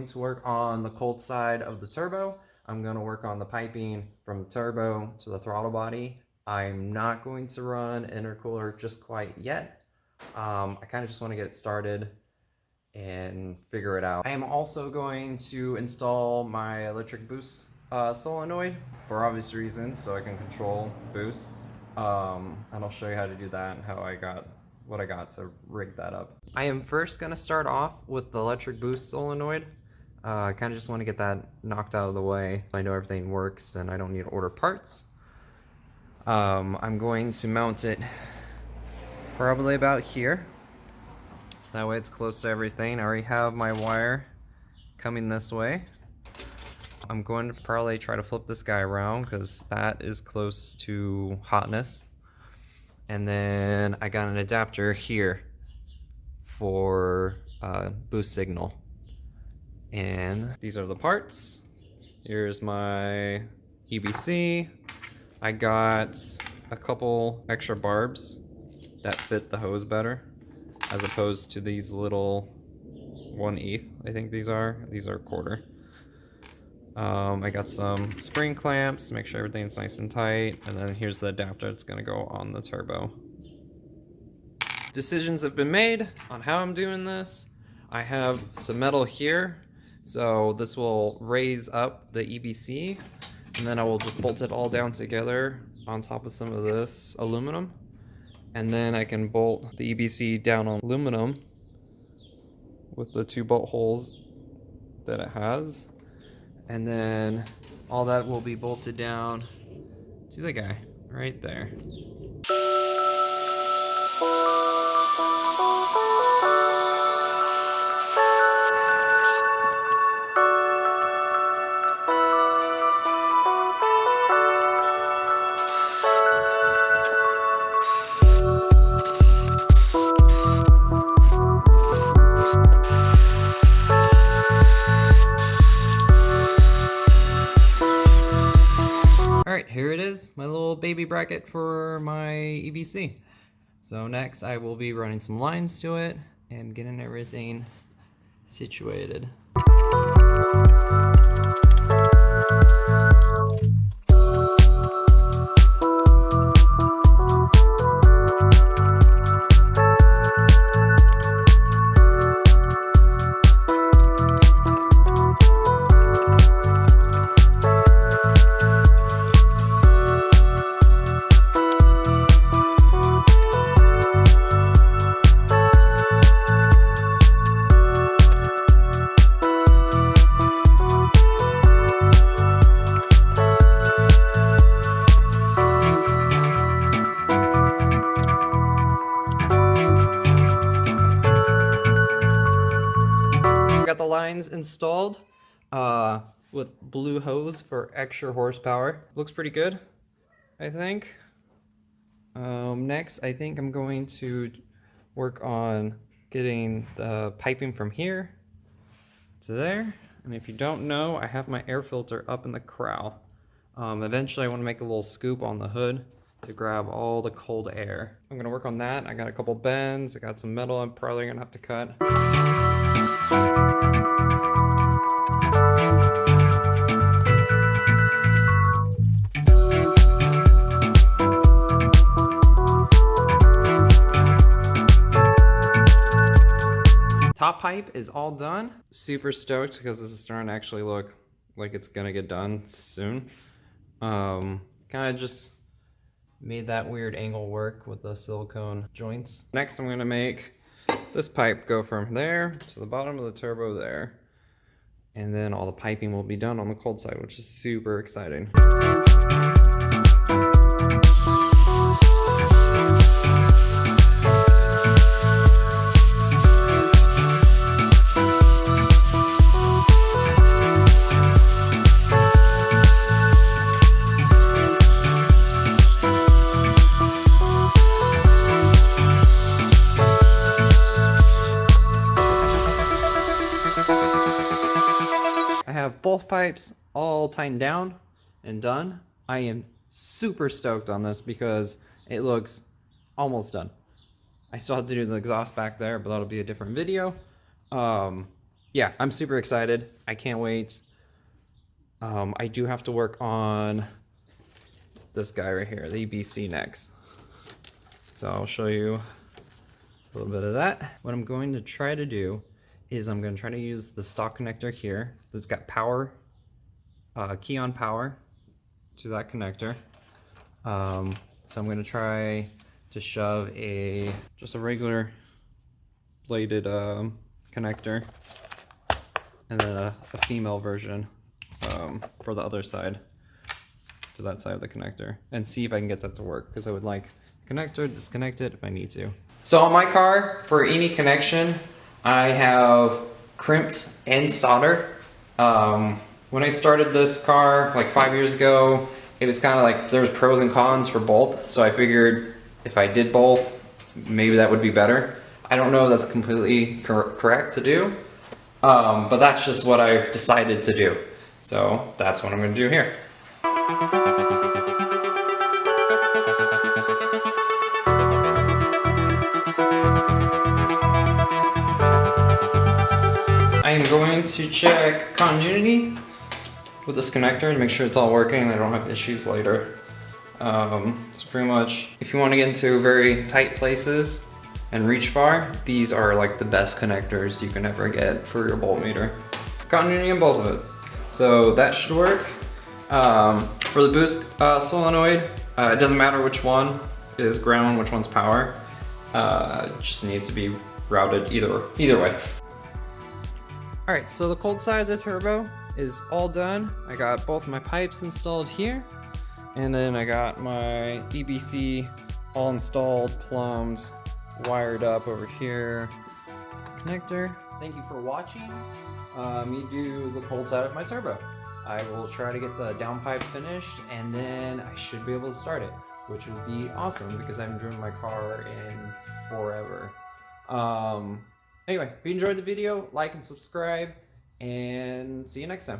going to work on the cold side of the turbo. I'm going to work on the piping from the turbo to the throttle body. I'm not going to run intercooler just quite yet. I kind of just want to get it started and figure it out. I am also going to install my electric boost solenoid for obvious reasons, so I can control boost. And I'll show you how to do that and what I got to rig that up. I am first going to start off with the electric boost solenoid. I kind of just want to get that knocked out of the way. I know everything works and I don't need to order parts. I'm going to mount it probably about here. That way it's close to everything. I already have my wire coming this way. I'm going to probably try to flip this guy around because that is close to hotness. And then I got an adapter here for boost signal. And these are the parts. Here's my EBC. I got a couple extra barbs that fit the hose better, as opposed to these little 1/8, I think these are quarter. I got some spring clamps to make sure everything's nice and tight, and then here's the adapter that's gonna go on the turbo. Decisions have been made on how I'm doing this. I have some metal here, so this will raise up the EBC, and then I will just bolt it all down together on top of some of this aluminum. And then I can bolt the EBC down on aluminum with the 2 bolt holes that it has. And then all that will be bolted down to the guy right there. Alright, here it is, my little baby bracket for my EBC. So next I will be running some lines to it and getting everything situated. Got the lines installed with blue hose for extra horsepower. Looks pretty good, I think. Next, I think I'm going to work on getting the piping from here to there. And if you don't know, I have my air filter up in the corral. Eventually, I want to make a little scoop on the hood to grab all the cold air. I'm going to work on that. I got a couple bends. I got some metal I'm probably going to have to cut. Top pipe is all done. Super stoked because this is starting to actually look like it's gonna get done soon. Kind of just made that weird angle work with the silicone joints. Next, I'm gonna make this pipe go from there to the bottom of the turbo there. And then all the piping will be done on the cold side, which is super exciting. Have both pipes all tightened down and done. I am super stoked on this because it looks almost done. I still have to do the exhaust back there, but that'll be a different video. yeah, I'm super excited. I can't wait. I do have to work on this guy right here, the EBC next. So I'll show you a little bit of that. What I'm going to try to do is I'm going to try to use the stock connector here that's got power, key on power to that connector. So I'm going to try to shove just a regular bladed connector and then a female version for the other side to that side of the connector and see if I can get that to work, because I would like connector disconnected if I need to. So on my car, for any connection, I have crimped and soldered. When I started this car like 5 years ago, it was kind of like there was pros and cons for both. So I figured if I did both, maybe that would be better. I don't know if that's completely correct to do, but that's just what I've decided to do. So that's what I'm going to do here. I am going to check continuity with this connector and make sure it's all working and I don't have issues later. So pretty much, if you want to get into very tight places and reach far, these are like the best connectors you can ever get for your voltmeter. Continuity in both of it. So that should work. For the boost solenoid, it doesn't matter which one is ground, which one's power. It just needs to be routed either way. All right, so the cold side of the turbo is all done. I got both my pipes installed here, and then I got my EBC all installed, plumbed, wired up over here. Connector. Thank you for watching me do the cold side of my turbo. I will try to get the downpipe finished, and then I should be able to start it, which would be awesome because I haven't driven my car in forever. Anyway, if you enjoyed the video, like and subscribe, and see you next time.